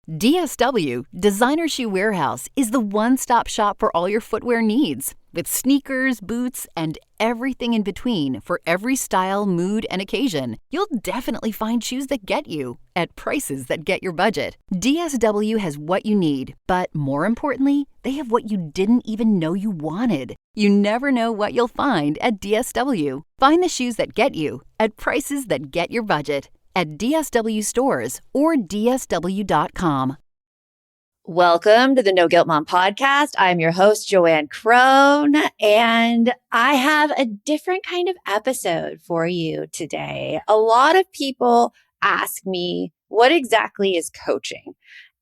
DSW, Designer Shoe Warehouse, is the one-stop shop for all your footwear needs. With sneakers, boots, and everything in between for every style, mood, and occasion, you'll definitely find shoes that get you at prices that get your budget. DSW has what you need, but more importantly, they have what you didn't even know you wanted. You never know what you'll find at DSW. Find the shoes that get you at prices that get your budget at DSW stores or DSW.com. Welcome to the No Guilt Mom podcast. I'm your host, Joanne Crone, and I have a different kind of episode for you today. A lot of people ask me, what exactly is coaching?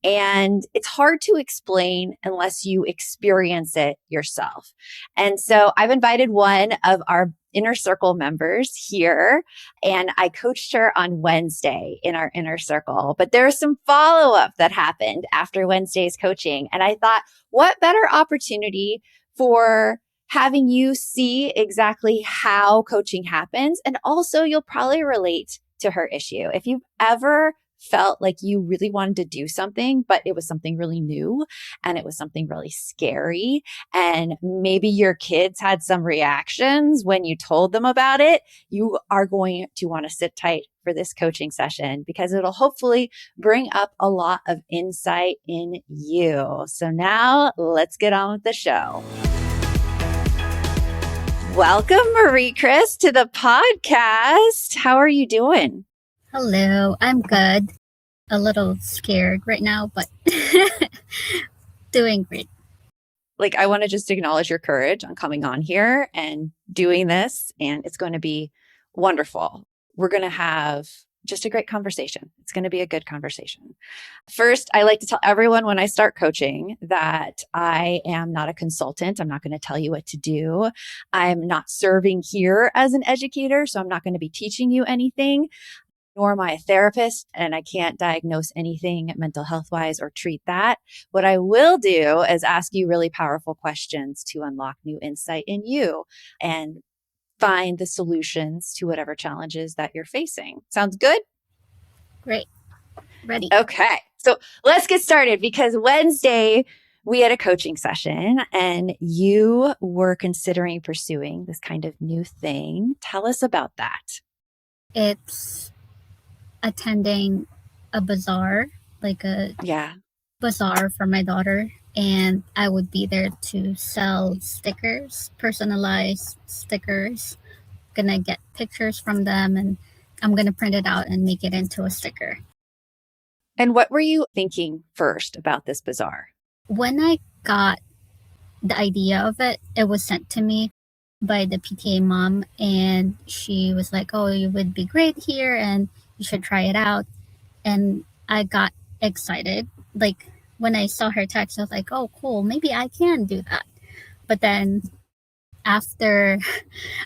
And it's hard to explain unless you experience it yourself. And so I've invited one of our inner circle members here, and I coached her on Wednesday in our inner circle. But there was some follow-up that happened after Wednesday's coaching. And I thought, what better opportunity for having you see exactly how coaching happens. And also you'll probably relate to her issue. If you've ever felt like you really wanted to do something, but it was something really new and it was something really scary. And maybe your kids had some reactions when you told them about it. You are going to want to sit tight for this coaching session because it'll hopefully bring up a lot of insight in you. So now let's get on with the show. Welcome, Marie Chris, to the podcast. How are you doing? Hello, I'm good. A little scared right now, but doing great. Like, I want to just acknowledge your courage on coming on here and doing this, and it's going to be wonderful. We're going to have just a great conversation. It's going to be a good conversation. First, I like to tell everyone when I start coaching that I am not a consultant. I'm not going to tell you what to do. I'm not serving here as an educator, so I'm not going to be teaching you anything. Nor am I a therapist, and I can't diagnose anything mental health wise or treat that. What I will do is ask you really powerful questions to unlock new insight in you and find the solutions to whatever challenges that you're facing. Sounds good? Great. Ready. Okay. So let's get started because Wednesday we had a coaching session and you were considering pursuing this kind of new thing. Tell us about that. It's attending a bazaar, like a bazaar for my daughter. And I would be there to sell stickers, personalized stickers. Gonna get pictures from them and I'm gonna print it out and make it into a sticker. And what were you thinking first about this bazaar? When I got the idea of it, it was sent to me by the PTA mom, and she was like, oh, you would be great here and you should try it out. And I got excited. Like when I saw her text, I was like, oh, cool, maybe I can do that. But then after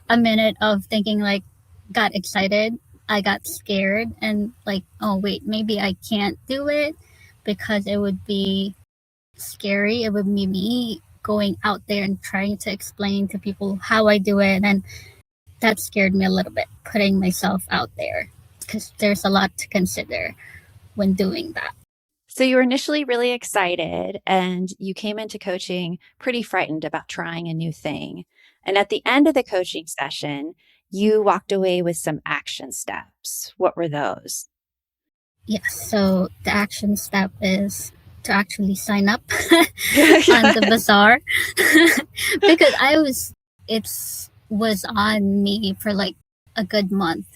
a minute of thinking, like, got excited, I got scared and like, oh, wait, maybe I can't do it because it would be scary. It would be me going out there and trying to explain to people how I do it. And that scared me a little bit, putting myself out there because there's a lot to consider when doing that. So you were initially really excited and you came into coaching pretty frightened about trying a new thing. And at the end of the coaching session, you walked away with some action steps. What were those? Yes. So the action step is to actually sign up on the bazaar because it was on me for like a good month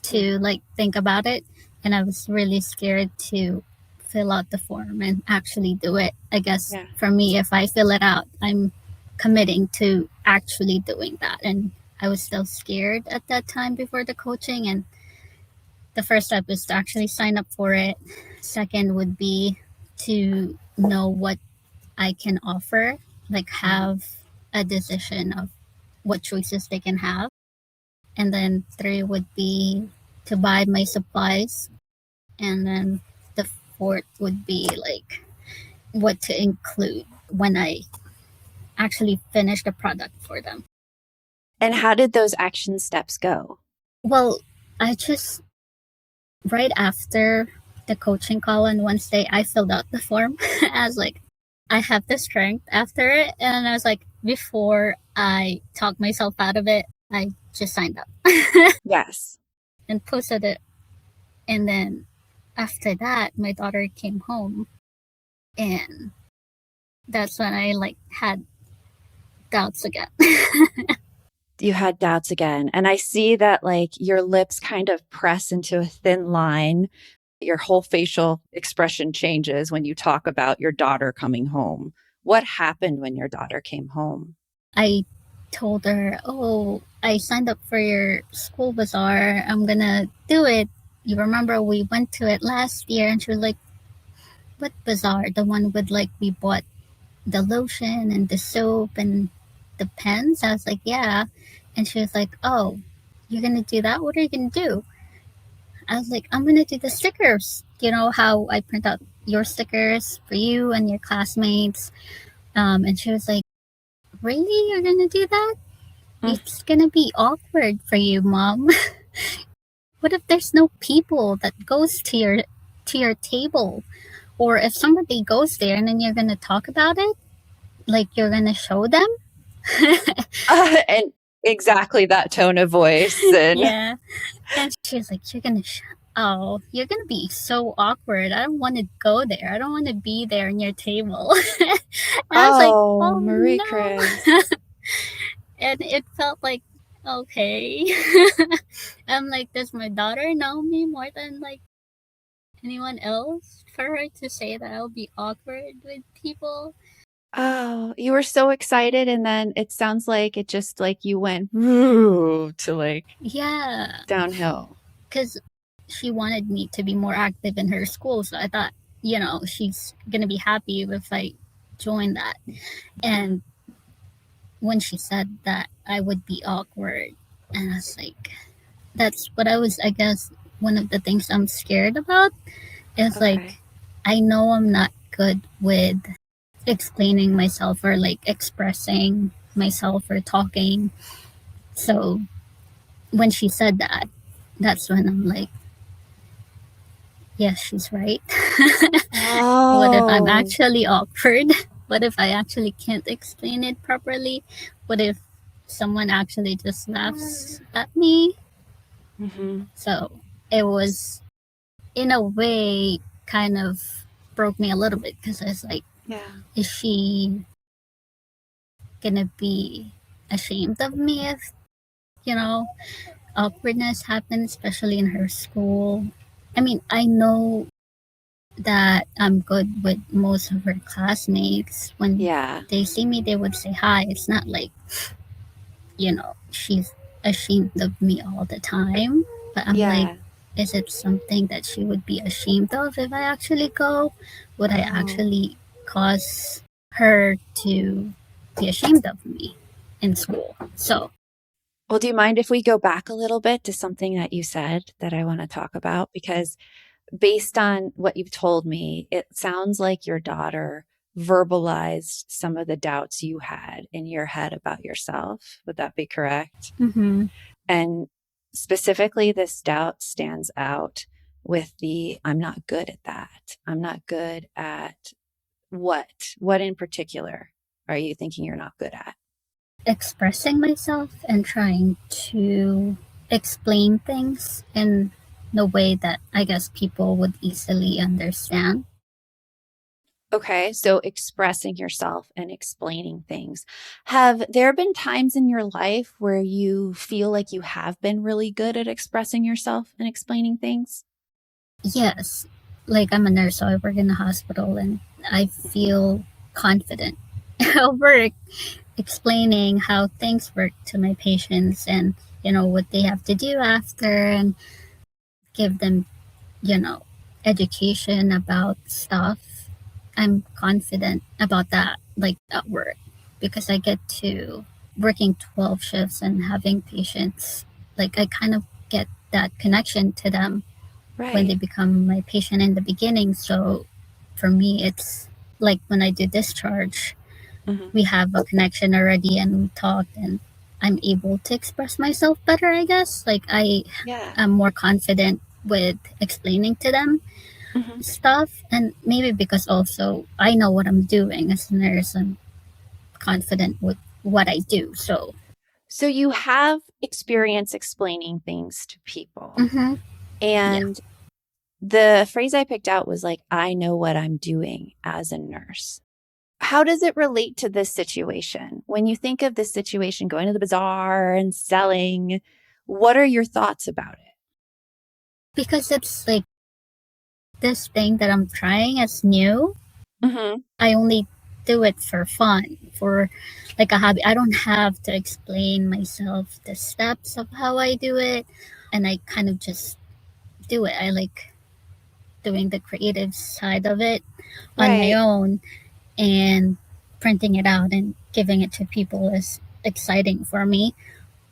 to like think about it. And I was really scared to fill out the form and actually do it. I guess for me, if I fill it out, I'm committing to actually doing that. And I was still scared at that time before the coaching. And the first step is to actually sign up for it. Second would be to know what I can offer, like have a decision of what choices they can have. And then 3 would be to buy my supplies. And then the 4th would be like what to include when I actually finish the product for them. And how did those action steps go? Well, I just, right after the coaching call, and Wednesday I filled out the form. I was like, I have the strength after it. And I was like, before I talk myself out of it, I just signed up Yes. and posted it. And then after that, my daughter came home, and that's when I like had doubts again. You had doubts again. And I see that like your lips kind of press into a thin line. Your whole facial expression changes when you talk about your daughter coming home. What happened when your daughter came home? I told her, "Oh, I signed up for your school bazaar. I'm gonna do it. You remember we went to it last year?" And she was like, "What bazaar? The one with like we bought the lotion and the soap and the pens?" I was like, "Yeah." And she was like, "Oh, you're gonna do that? What are you gonna do?" I was like, "I'm gonna do the stickers. You know how I print out your stickers for you and your classmates?" And she was like, "Really? You're gonna do that? Mm. It's gonna be awkward for you, Mom. What if there's no people that goes to your table? Or if somebody goes there and then you're gonna talk about it, like you're gonna show them?" And exactly that tone of voice. And Yeah. And she was like, "Oh, you're gonna be so awkward. I don't want to go there. I don't want to be there in your table." And I was like, oh, "Oh Marie Chris. no." And it felt like, okay. I'm like, does my daughter know me more than like anyone else for her to say that I'll be awkward with people? Oh, you were so excited. And then it sounds like it just like you went to like Yeah, downhill. because she wanted me to be more active in her school. So I thought, she's going to be happy if I join that. And when she said that I would be awkward, and I was like, that's what I guess, one of the things I'm scared about is Okay. like, I know I'm not good with explaining myself or like expressing myself or talking. So when she said that, that's when I'm like, yes, she's right. What if I'm Oh. actually awkward? What if I actually can't explain it properly? What if someone actually just laughs at me? Mm-hmm. So it was, in a way, kind of broke me a little bit because I was like, Yeah. is she gonna be ashamed of me if, you know, awkwardness happens, especially in her school? I mean, I know that I'm good with most of her classmates. When Yeah. they see me, they would say hi. It's not like, she's ashamed of me all the time. But I'm like, Yeah. is it something that she would be ashamed of if I actually go? Would I Oh. actually cause her to be ashamed of me in school? So, Well, do you mind if we go back a little bit to something that you said that I want to talk about? Because based on what you've told me, it sounds like your daughter verbalized some of the doubts you had in your head about yourself. Would that be correct? mm-hmm. And specifically, this doubt stands out with the I'm not good at that. I'm not good at what? What in particular are you thinking you're not good at? Expressing myself and trying to explain things in the way that I guess people would easily understand. Okay, so expressing yourself and explaining things. Have there been times in your life where you feel like you have been really good at expressing yourself and explaining things? Yes, like I'm a nurse, so I work in the hospital, and I feel confident over explaining how things work to my patients and, what they have to do after, and give them, you know, education about stuff. I'm confident about that, like at work, because I get to working 12 shifts and having patients. Like I kind of get that connection to them when they Right. become my patient in the beginning. So for me, it's like when I do discharge, Hmm. we have a connection already and we talk, and I'm able to express myself better, I guess. Like I Yeah. am more confident with explaining to them. stuff. And maybe because also I know what I'm doing as a nurse, I'm confident with what I do. So you have experience explaining things to people. Mm-hmm. And the phrase I picked out was like, I know what I'm doing as a nurse. How does it relate to this situation? When you think of this situation, going to the bazaar and selling, what are your thoughts about it? Because it's like this thing that I'm trying is new. Mm-hmm. I only do it for fun, for like a hobby. I don't have to explain myself the steps of how I do it. And I kind of just do it. I like doing the creative side of it on my Right. own, and printing it out and giving it to people is exciting for me.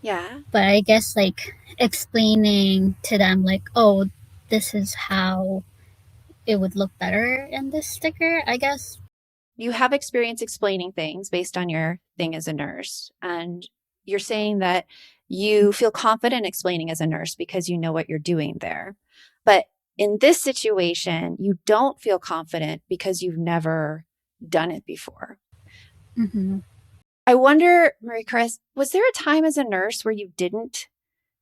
Yeah. But I guess like explaining to them, like, oh, this is how it would look better in this sticker, I guess. You have experience explaining things based on your thing as a nurse. And you're saying that you feel confident explaining as a nurse because you know what you're doing there. But in this situation, you don't feel confident because you've never done it before. Mm-hmm. I wonder, Marie Chris, was there a time as a nurse where you didn't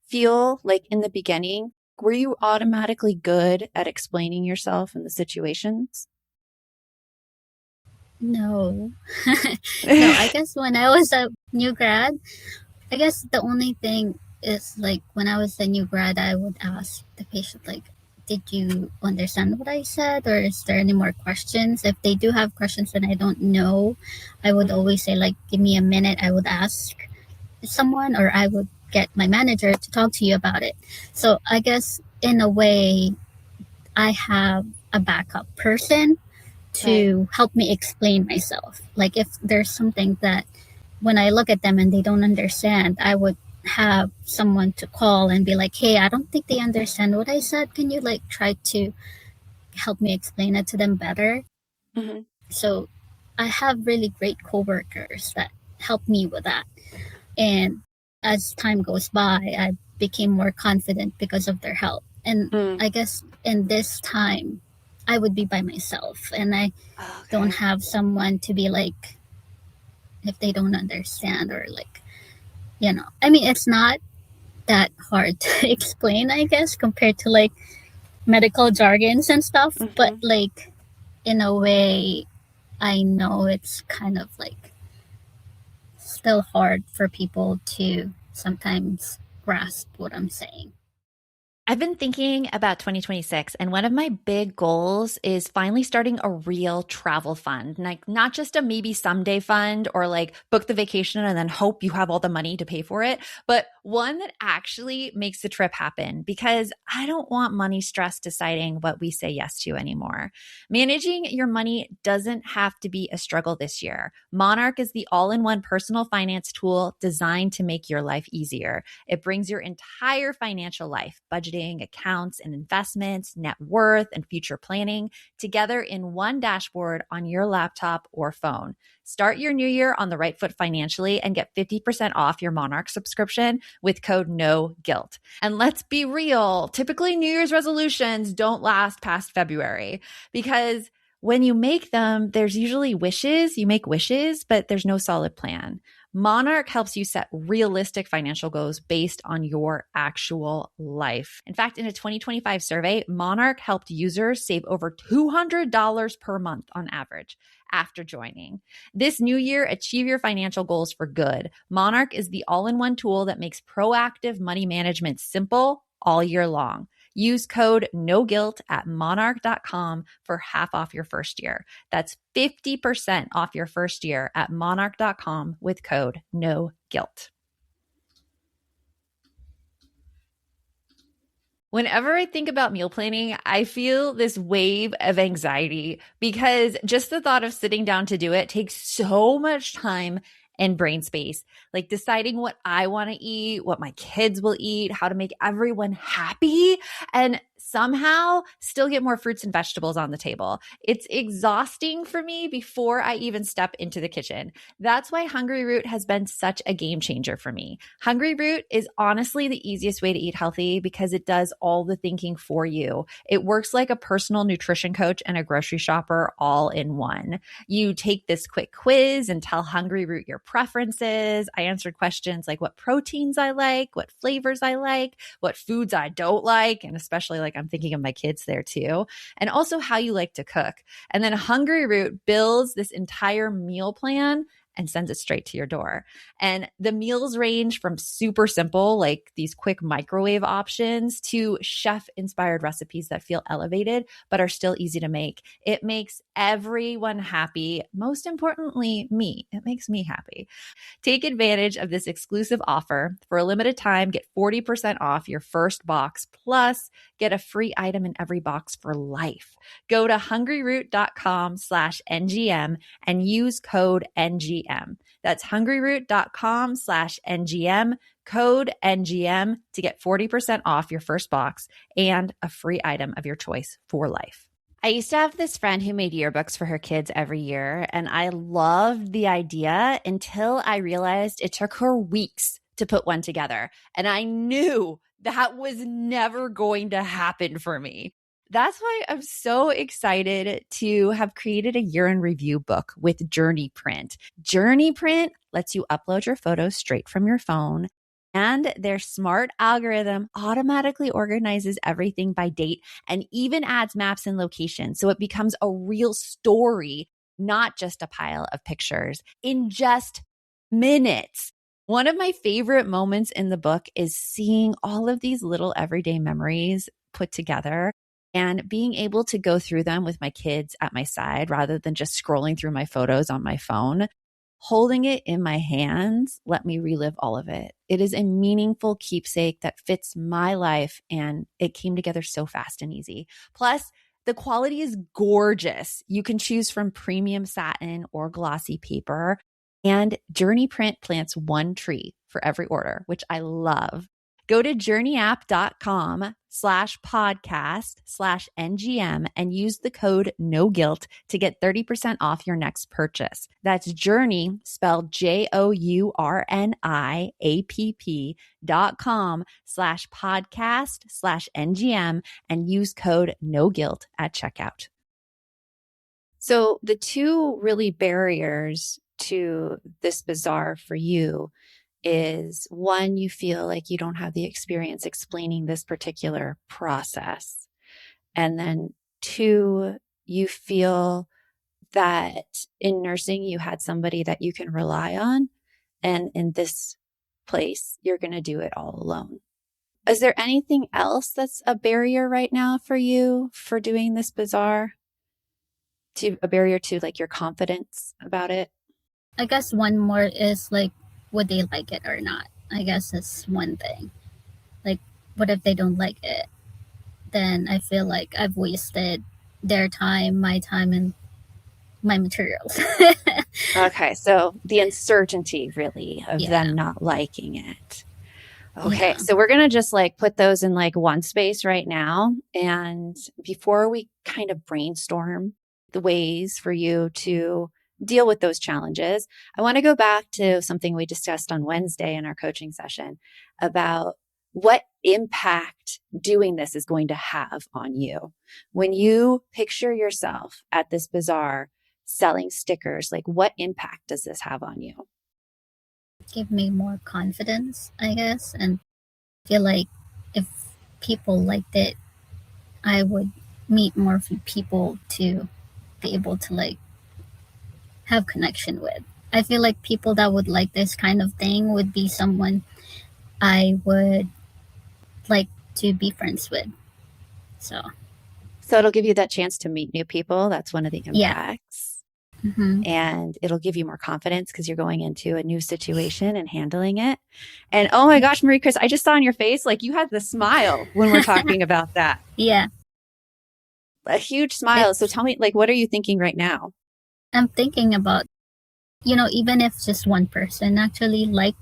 feel like in the beginning, were you automatically good at explaining yourself in the situations? No. No, I guess when I was a new grad, I guess the only thing is like when I was a new grad, I would ask the patient, like, did you understand what I said? Or is there any more questions? If they do have questions and I don't know, I would Mhm. always say, like, give me a minute. I would ask someone, or I would get my manager to talk to you about it. So I guess in a way, I have a backup person Right. to help me explain myself. Like if there's something that when I look at them and they don't understand, I would have someone to call and be like, hey, I don't think they understand what I said. Can you like try to help me explain it to them better? Mhm. So I have really great coworkers that help me with that. And as time goes by, I became more confident because of their help. And Mm. I guess in this time, I would be by myself and I don't Okay. have someone to be like, if they don't understand or like, I mean, it's not that hard to explain, I guess, compared to like medical jargons and stuff. But Mhm. like, in a way, I know it's kind of like still hard for people to sometimes grasp what I'm saying. I've been thinking about 2026, and one of my big goals is finally starting a real travel fund. Like, not just a maybe someday fund or like book the vacation and then hope you have all the money to pay for it, but one that actually makes the trip happen because I don't want money stress deciding what we say yes to anymore. Managing your money doesn't have to be a struggle this year. Monarch is the all in one personal finance tool designed to make your life easier. It brings your entire financial life, budgeting, accounts, and investments, net worth, and future planning together in one dashboard on your laptop or phone. Start your new year on the right foot financially and get 50% off your Monarch subscription with code No Guilt. And let's be real, typically New Year's resolutions don't last past February because when you make them, there's usually wishes. You make wishes, but there's no solid plan. Monarch helps you set realistic financial goals based on your actual life. In fact, in a 2025 survey, Monarch helped users save over $200 per month on average after joining. This new year, achieve your financial goals for good. Monarch is the all in one tool that makes proactive money management simple all year long. Use code No Guilt at monarch.com for half off your first year. That's 50% off your first year at monarch.com with code No Guilt. Whenever I think about meal planning, I feel this wave of anxiety because just the thought of sitting down to do it takes so much time and brain space. Like deciding what I want to eat, what my kids will eat, how to make everyone happy. And somehow still get more fruits and vegetables on the table. It's exhausting for me before I even step into the kitchen. That's why Hungry Root has been such a game changer for me. Hungry Root is honestly the easiest way to eat healthy because it does all the thinking for you. It works like a personal nutrition coach and a grocery shopper all in one. You take this quick quiz and tell Hungry Root your preferences. I answered questions like what proteins I like, what flavors I like, what foods I don't like, and especially like I'm thinking of my kids there too, and also how you like to cook. And then Hungry Root builds this entire meal plan and sends it straight to your door. And the meals range from super simple, like these quick microwave options, to chef-inspired recipes that feel elevated but are still easy to make. It makes everyone happy. Most importantly, me. It makes me happy. Take advantage of this exclusive offer. For a limited time, get 40% off your first box, plus get a free item in every box for life. Go to hungryroot.com/NGM and use code NGM. That's hungryroot.com/NGM, code NGM to get 40% off your first box and a free item of your choice for life. I used to have this friend who made yearbooks for her kids every year, and I loved the idea until I realized it took her weeks to put one together. And I knew that was never going to happen for me. That's why I'm so excited to have created a year in review book with Journey Print. Journey Print lets you upload your photos straight from your phone, and their smart algorithm automatically organizes everything by date and even adds maps and locations. So it becomes a real story, not just a pile of pictures in just minutes. One of my favorite moments in the book is seeing all of these little everyday memories put together and being able to go through them with my kids at my side rather than just scrolling through my photos on my phone. Holding it in my hands let me relive all of it. It is a meaningful keepsake that fits my life, and it came together so fast and easy. Plus, the quality is gorgeous. You can choose from premium satin or glossy paper, and Journey Print plants one tree for every order, which I love. Go to journeyapp.com/podcast/NGM and use the code NOGUILT to get 30% off your next purchase. That's Journey, spelled JOURNIAPP.com/podcast/NGM and use code NOGUILT at checkout. So the two really barriers to this bazaar for you is, one, you feel like you don't have the experience explaining this particular process. And then two, you feel that in nursing, you had somebody that you can rely on. And in this place, you're going to do it all alone. Is there anything else that's a barrier right now for you for doing this bazaar? A barrier to like your confidence about it? I guess one more is like, would they like it or not? I guess that's one thing. Like, what if they don't like it? Then I feel like I've wasted their time, and my materials. Okay, so the uncertainty really of them not liking it. Okay, so we're going to just like put those in like one space right now. And before we kind of brainstorm the ways for you to deal with those challenges, I want to go back to something we discussed on Wednesday in our coaching session about what impact doing this is going to have on you. When you picture yourself at this bazaar selling stickers, like what impact does this have on you? Give me more confidence, I guess, and feel like if people liked it, I would meet more people to be able to like have connection with. I feel like people that would like this kind of thing would be someone I would like to be friends with. So it'll give you that chance to meet new people. That's one of the impacts. Yeah. Mm-hmm. And it'll give you more confidence because you're going into a new situation and handling it. And oh my gosh, Marie Chris, I just saw on your face, like you had the smile when we're talking about that. Yeah. A huge smile. So tell me, like, what are you thinking right now? I'm thinking about, even if just one person actually liked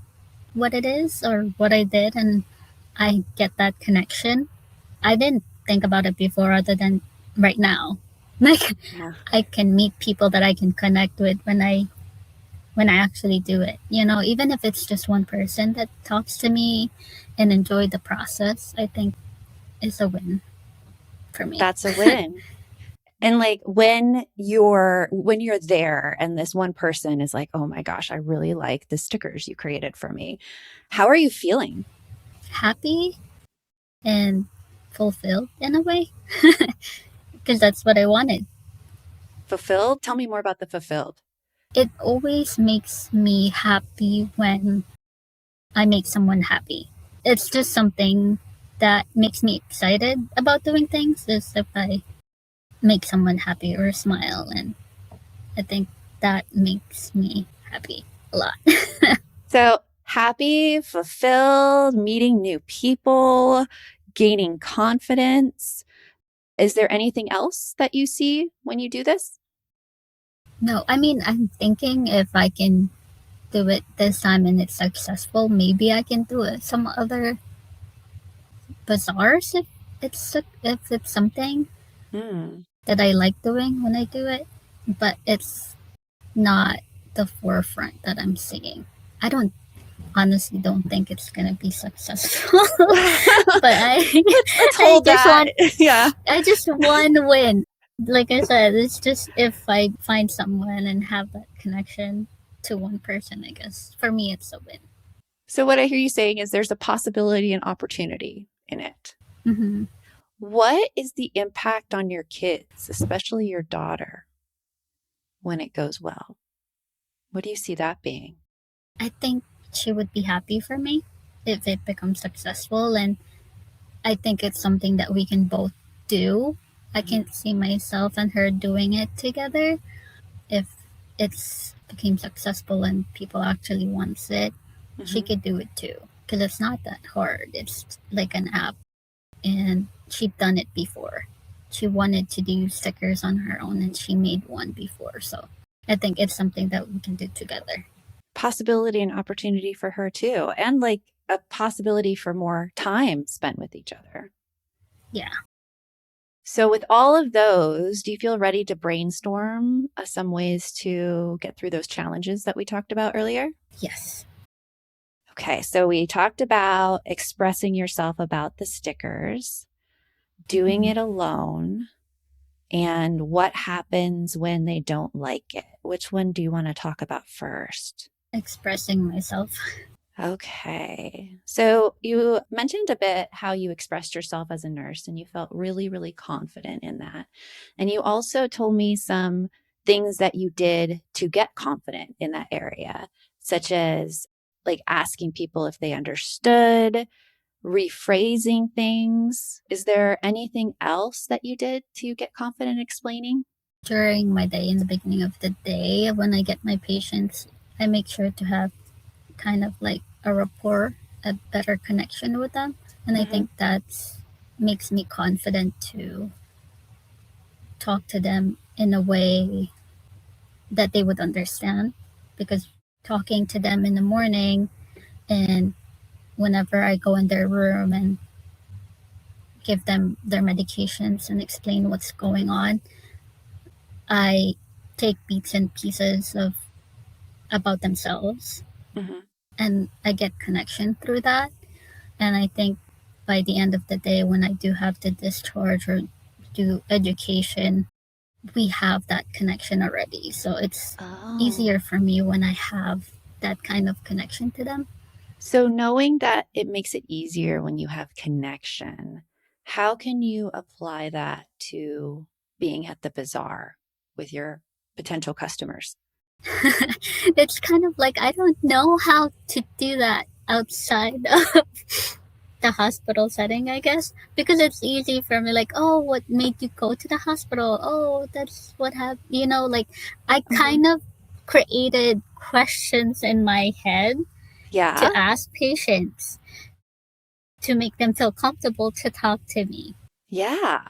what it is or what I did and I get that connection. I didn't think about it before other than right now. Like Yeah. I can meet people that I can connect with when I actually do it. You know, even if it's just one person that talks to me and enjoy the process, I think is a win for me. That's a win. And like when you're there and this one person is like, "Oh my gosh, I really like the stickers you created for me." How are you feeling? Happy and fulfilled in a way because that's what I wanted. Fulfilled? Tell me more about the fulfilled. It always makes me happy when I make someone happy. It's just something that makes me excited about doing things is if I make someone happy or smile, and I think that makes me happy a lot. So happy, fulfilled, meeting new people, gaining confidence. Is there anything else that you see when you do this? No, I mean, I'm thinking if I can do it this time and it's successful, maybe I can do it some other bazaars if it's something Hmm. that I like doing when I do it, but it's not the forefront that I'm seeing. I don't honestly don't think it's gonna be successful, but Let's I hold just that. want Yeah. I just want to win. Like I said, it's just if I find someone and have that connection to one person, I guess for me it's a win. So what I hear you saying is there's a possibility and opportunity in it. Hmm. What is the impact on your kids, especially your daughter, when it goes well? What do you see that being? I think she would be happy for me if it becomes successful, and I think it's something that we can both do. I Mhm. can see myself and her doing it together. If it's became successful and people actually wants it, she Mhm. could do it too. Because it's not that hard. It's like an app, and she'd done it before. She wanted to do stickers on her own, and she made one before. So I think it's something that we can do together. Possibility and opportunity for her too, and like a possibility for more time spent with each other. Yeah. So, with all of those, do you feel ready to brainstorm some ways to get through those challenges that we talked about earlier? Yes. Okay, so we talked about expressing yourself about the stickers, doing Mhm. it alone, and what happens when they don't like it. Which one do you want to talk about first? Expressing myself. Okay. So you mentioned a bit how you expressed yourself as a nurse and you felt really, really confident in that. And you also told me some things that you did to get confident in that area, such as like asking people if they understood, rephrasing things. Is there anything else that you did to get confident explaining? During my day, in the beginning of the day, when I get my patients, I make sure to have kind of like a rapport, a better connection with them. And I Hmm. think that makes me confident to talk to them in a way that they would understand. Because talking to them in the morning and whenever I go in their room and give them their medications and explain what's going on, I take bits and pieces of about themselves Hmm. and I get connection through that. And I think by the end of the day, when I do have to discharge or do education, we have that connection already. So it's Oh. easier for me when I have that kind of connection to them. So, knowing that it makes it easier when you have connection, how can you apply that to being at the bazaar with your potential customers? It's kind of like I don't know how to do that outside of the hospital setting, I guess, because it's easy for me. Like, oh, what made you go to the hospital? Oh, that's what happened. You know, like I Hmm. kind of created questions in my head Yeah. to ask patients to make them feel comfortable to talk to me. Yeah.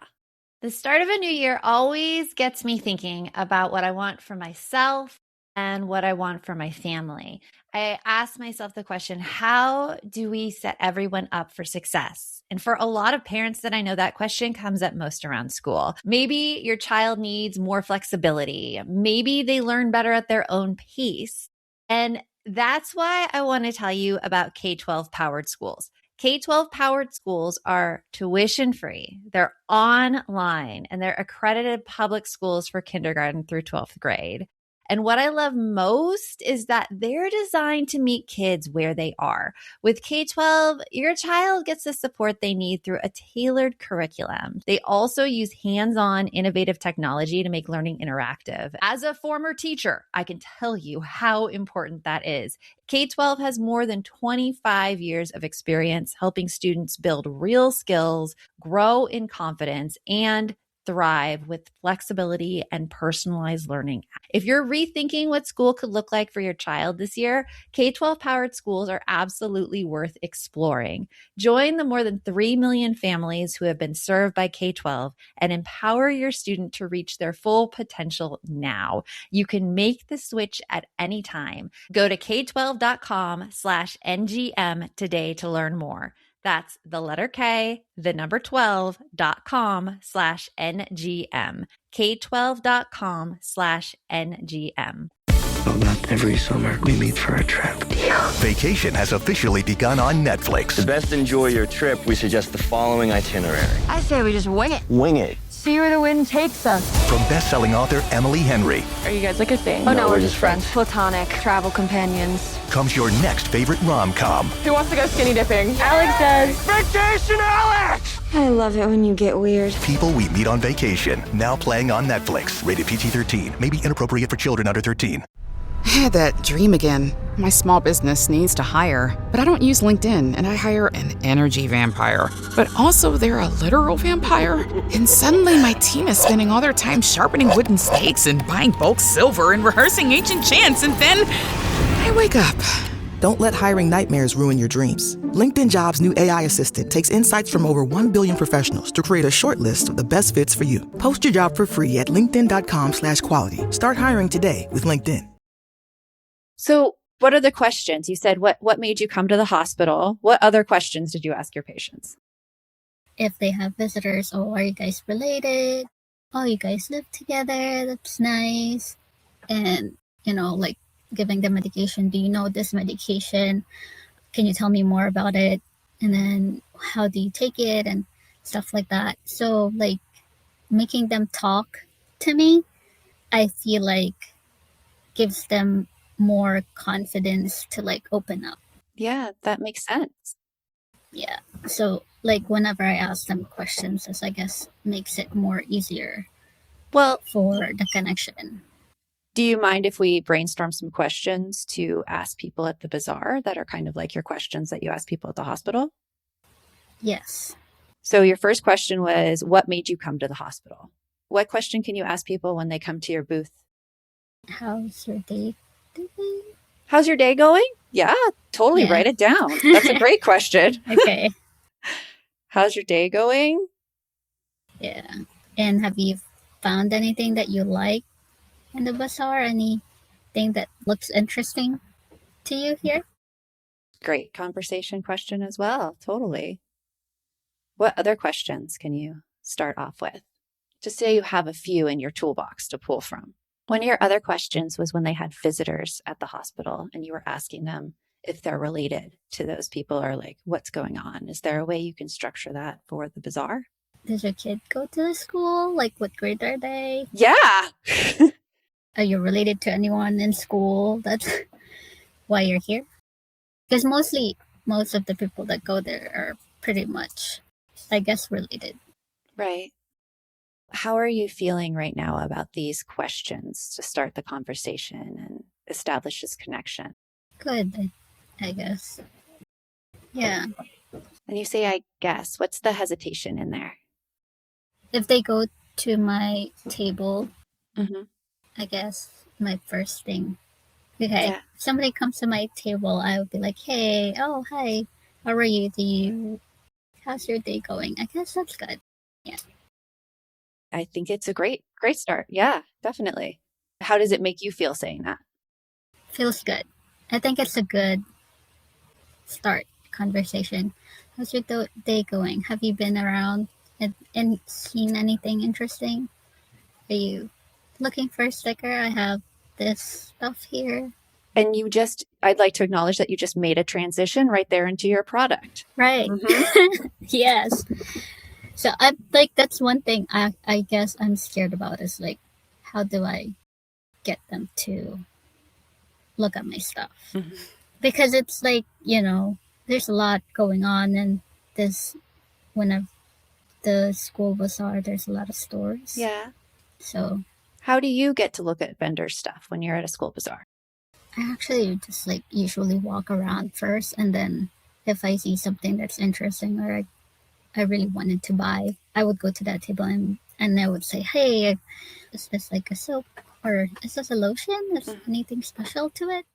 The start of a new year always gets me thinking about what I want for myself and what I want for my family. I ask myself the question, how do we set everyone up for success? And for a lot of parents that I know, that question comes up most around school. Maybe your child needs more flexibility. Maybe they learn better at their own pace. And that's why I want to tell you about K-12 powered schools. K-12 powered schools are tuition free. They're online and they're accredited public schools for kindergarten through 12th grade. And what I love most is that they're designed to meet kids where they are. With K-12, your child gets the support they need through a tailored curriculum. They also use hands-on innovative technology to make learning interactive. As a former teacher, I can tell you how important that is. K-12 has more than 25 years of experience helping students build real skills, grow in confidence, and thrive with flexibility and personalized learning. If you're rethinking what school could look like for your child this year, K-12 powered schools are absolutely worth exploring. Join the more than 3 million families who have been served by K-12 and empower your student to reach their full potential now. You can make the switch at any time. Go to k12.com/ngm today to learn more. That's the letter K, the number 12.com/NGM. K12.com/NGM. About every summer, we meet for a trip. Vacation has officially begun on Netflix. To best enjoy your trip, we suggest the following itinerary. I say we just wing it. Wing it. See where the wind takes us. From best-selling author Emily Henry Are you guys like a thing? Oh, no, we're just friends. Platonic travel companions. comes your next favorite rom-com. Who wants to go skinny dipping? Alex does. Vacation, Alex! I love it when you get weird. People We Meet on Vacation, now playing on Netflix. Rated PG-13. May be inappropriate for children under 13. I had that dream again. My small business needs to hire, but I don't use LinkedIn, and I hire an energy vampire. But also, they're a literal vampire. And suddenly, my team is spending all their time sharpening wooden stakes and buying bulk silver and rehearsing ancient chants, and then I wake up. Don't let hiring nightmares ruin your dreams. LinkedIn Jobs' new AI assistant takes insights from over 1 billion professionals to create a short list of the best fits for you. Post your job for free at linkedin.com/quality. Start hiring today with LinkedIn. So what are the questions? You said, what made you come to the hospital? What other questions did you ask your patients? If they have visitors, oh, are you guys related? Oh, you guys live together. That's nice. And, like giving them medication. Do you know this medication? Can you tell me more about it? And then how do you take it and stuff like that? So like making them talk to me, I feel like gives them more confidence to like open up. Yeah, that makes sense. Yeah. So like whenever I ask them questions, this I guess makes it more easier Well, for the connection. do you mind if we brainstorm some questions to ask people at the bazaar that are kind of like your questions that you ask people at the hospital? Yes. So your first question was, what made you come to the hospital? What question can you ask people when they come to your booth? How's your day doing? How's your day going? Yeah, totally. Yeah. Write it down. That's a great question. Okay. How's your day going? Yeah. And have you found anything that you like in the bazaar? Anything that looks interesting to you here? Great conversation question as well. Totally. What other questions can you start off with? Just say you have a few in your toolbox to pull from. One of your other questions was when they had visitors at the hospital and you were asking them if they're related to those people or like what's going on. Is there a way you can structure that for the bazaar? Does your kid go to the school? Like what grade are they? Yeah. Are you related to anyone in school? That's why you're here? Because most of the people that go there are pretty much, I guess, related. Right. How are you feeling right now about these questions to start the conversation and establish this connection? Good, I guess. Yeah. And you say, I guess. What's the hesitation in there? If they go to my table, Mm-hmm. I guess my first thing. Okay. Yeah. If somebody comes to my table, I would be like, hey, oh, hi. How are you? How's your day going? I guess that's good. Yeah. I think it's a great start. Yeah, definitely. How does it make you feel saying that? Feels good. I think it's a good start conversation. How's your day going? Have you been around and seen anything interesting? Are you looking for a sticker? I have this stuff here. And I'd like to acknowledge that you just made a transition right there into your product. Right. Yes. So I like that's one thing I guess I'm scared about is like how do I get them to look at my stuff? Because it's like, there's a lot going on and this when I've the school bazaar, there's a lot of stores. Yeah. So how do you get to look at vendor stuff when you're at a school bazaar? I actually just like usually walk around first, and then if I see something that's interesting or I really wanted to buy, I would go to that table and I would say, hey, is this like a soap or is this a lotion? Is anything special to it?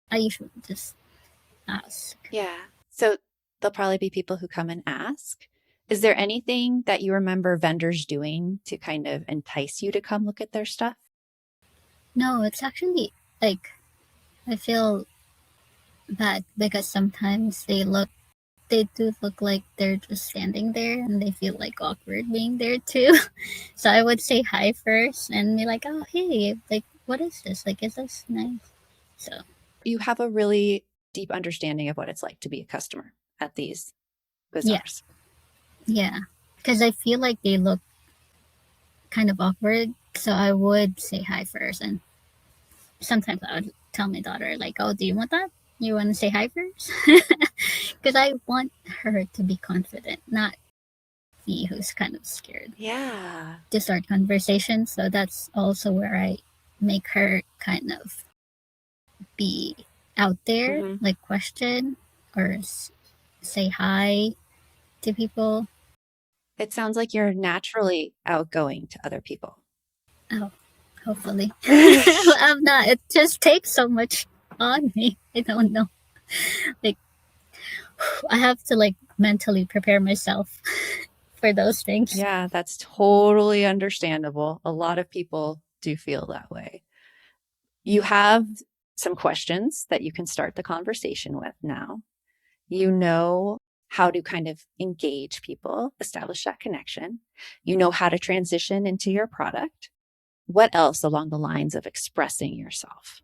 I usually just ask. Yeah. So there'll probably be people who come and ask. Is there anything that you remember vendors doing to kind of entice you to come look at their stuff? No, it's actually like I feel bad because sometimes they do look like they're just standing there and they feel like awkward being there too. So I would say hi first and be like, oh, hey, like, what is this? Like, is this nice? So you have a really deep understanding of what it's like to be a customer at these bazaars. Yeah. Because I feel like they look kind of awkward. So I would say hi first. And sometimes I would tell my daughter, like, oh, do you want that? You want to say hi first? Because I want her to be confident, not me who's kind of scared. Yeah. To start conversation. So that's also where I make her kind of be out there, like question or say hi to people. It sounds like you're naturally outgoing to other people. Oh, hopefully. I'm not. It just takes so much on me. I don't know. Like, I have to like mentally prepare myself for those things. Yeah, that's totally understandable. A lot of people do feel that way. You have some questions that you can start the conversation with now. You know how to kind of engage people, establish that connection. You know how to transition into your product. What else along the lines of expressing yourself?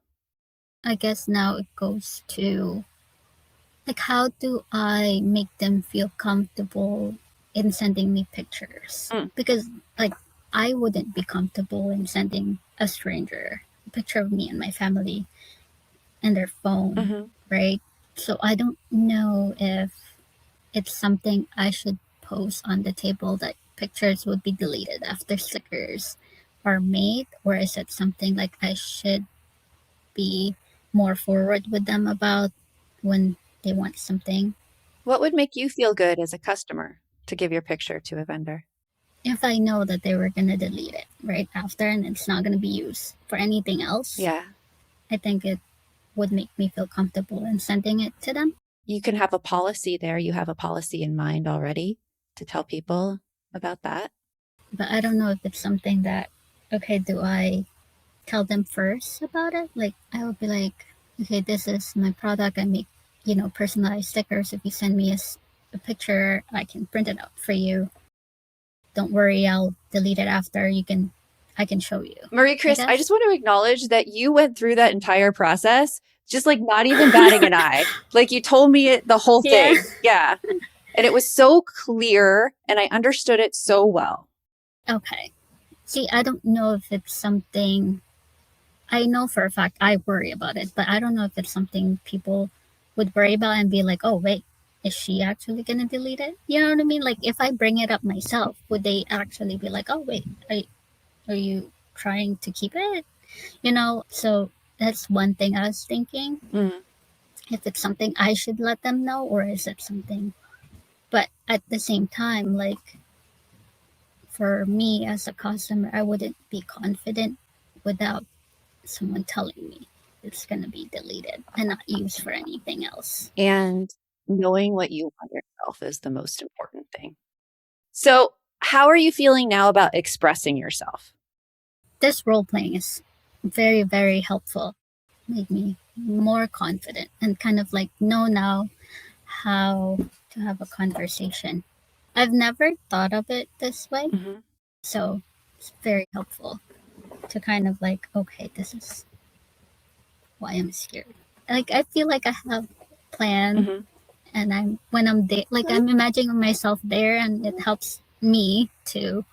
I guess now it goes to like, how do I make them feel comfortable in sending me pictures? Because like, I wouldn't be comfortable in sending a stranger a picture of me and my family and their phone, right? So I don't know if it's something I should post on the table that pictures would be deleted after stickers are made, or is it something like I should be more forward with them about when they want something? What would make you feel good as a customer to give your picture to a vendor? If I know that they were going to delete it right after and it's not going to be used for anything else, yeah, I think it would make me feel comfortable in sending it to them. You can have a policy there. You have a policy in mind already to tell people about that. But I don't know if it's something that, okay, do I tell them first about it? Like, I would be like, okay, this is my product. I make, personalized stickers. If you send me a picture, I can print it out for you. Don't worry, I'll delete it after. I can show you. Marie Chris, I just want to acknowledge that you went through that entire process, just like not even batting an eye. Like you told me the whole thing. Yeah. And it was so clear and I understood it so well. Okay. See, I don't know if it's something, I know for a fact I worry about it, but I don't know if it's something people would worry about and be like, oh, wait, is she actually going to delete it? You know what I mean? Like if I bring it up myself, would they actually be like, oh, wait, are you trying to keep it? So that's one thing I was thinking. If it's something I should let them know, or is it something, but at the same time, like for me as a customer, I wouldn't be confident without someone telling me it's going to be deleted and not used for anything else. And knowing what you want yourself is the most important thing. So how are you feeling now about expressing yourself? This role playing is very, very helpful. made me more confident and kind of like know now how to have a conversation. I've never thought of it this way. So it's very helpful to kind of like, okay, this is why I'm scared. Like I feel like I have a plan and when I'm there, like I'm imagining myself there and it helps me to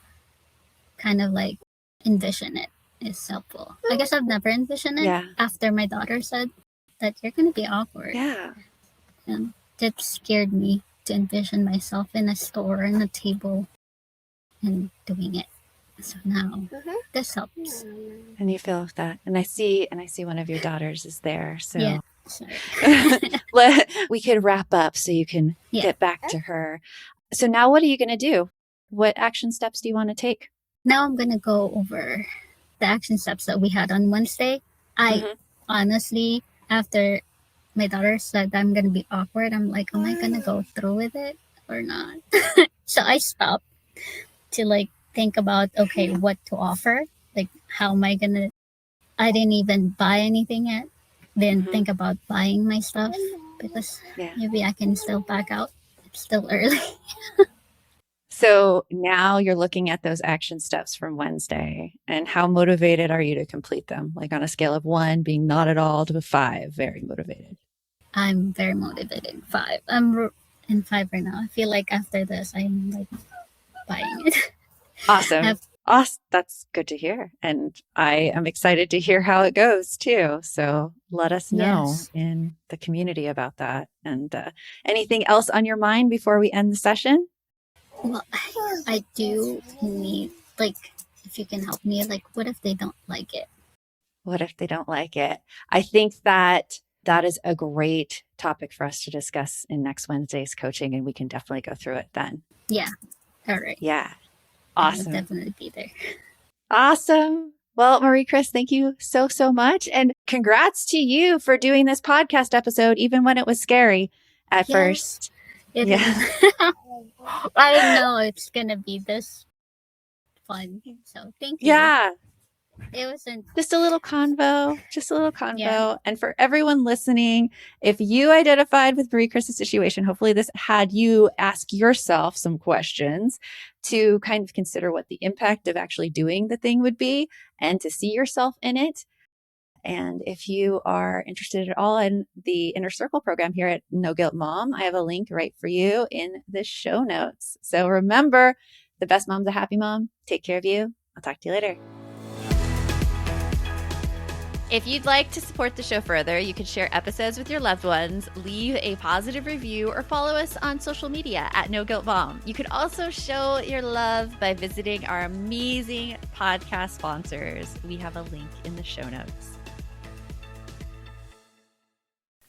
kind of like envision it is helpful. I guess I've never envisioned it after my daughter said that you're going to be awkward. Yeah. And that scared me to envision myself in a store, in a table, and doing it. So now this helps. And you feel that. And I see one of your daughters is there. So yeah, sorry. We could wrap up so you can get back to her. So now what are you going to do? What action steps do you want to take? Now I'm going to go over the action steps that we had on Wednesday. I honestly, after my daughter said I'm going to be awkward, I'm like, am I going to go through with it or not? So I stopped to like think about, okay, what to offer. Like, how am I going to, I didn't even buy anything yet. Then think about buying my stuff because maybe I can still back out. It's still early. So now you're looking at those action steps from Wednesday, and how motivated are you to complete them? Like on a scale of 1 being not at all to 5, very motivated. I'm very motivated. 5. I'm in 5 right now. I feel like after this, I'm like buying it. Awesome. That's good to hear. And I am excited to hear how it goes too. So let us know in the community about that. And anything else on your mind before we end the session? Well, I do need, like, if you can help me, like, what if they don't like it? What if they don't like it? I think that is a great topic for us to discuss in next Wednesday's coaching, and we can definitely go through it then. Yeah. All right. Yeah. Awesome. I'll definitely be there. Awesome. Well, Marie-Chris, thank you so, so much. And congrats to you for doing this podcast episode, even when it was scary at first. It is. I didn't know it's going to be this fun. So thank you. Yeah. It wasn't just a little convo. Yeah. And for everyone listening, if you identified with Marie-Chris's situation, hopefully this had you ask yourself some questions to kind of consider what the impact of actually doing the thing would be and to see yourself in it. And if you are interested at all in the Inner Circle program here at No Guilt Mom, I have a link right for you in the show notes. So remember, the best mom's a happy mom. Take care of you. I'll talk to you later. If you'd like to support the show further, you can share episodes with your loved ones, leave a positive review, or follow us on social media at No Guilt Mom. You could also show your love by visiting our amazing podcast sponsors. We have a link in the show notes.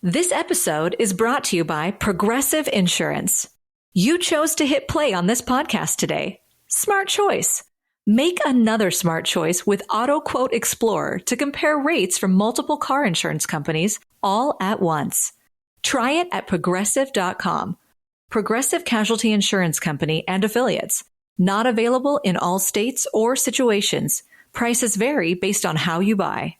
This episode is brought to you by Progressive Insurance. You chose to hit play on this podcast today. Smart choice. Make another smart choice with Auto Quote Explorer to compare rates from multiple car insurance companies all at once. Try it at progressive.com. Progressive Casualty Insurance Company and Affiliates. Not available in all states or situations. Prices vary based on how you buy.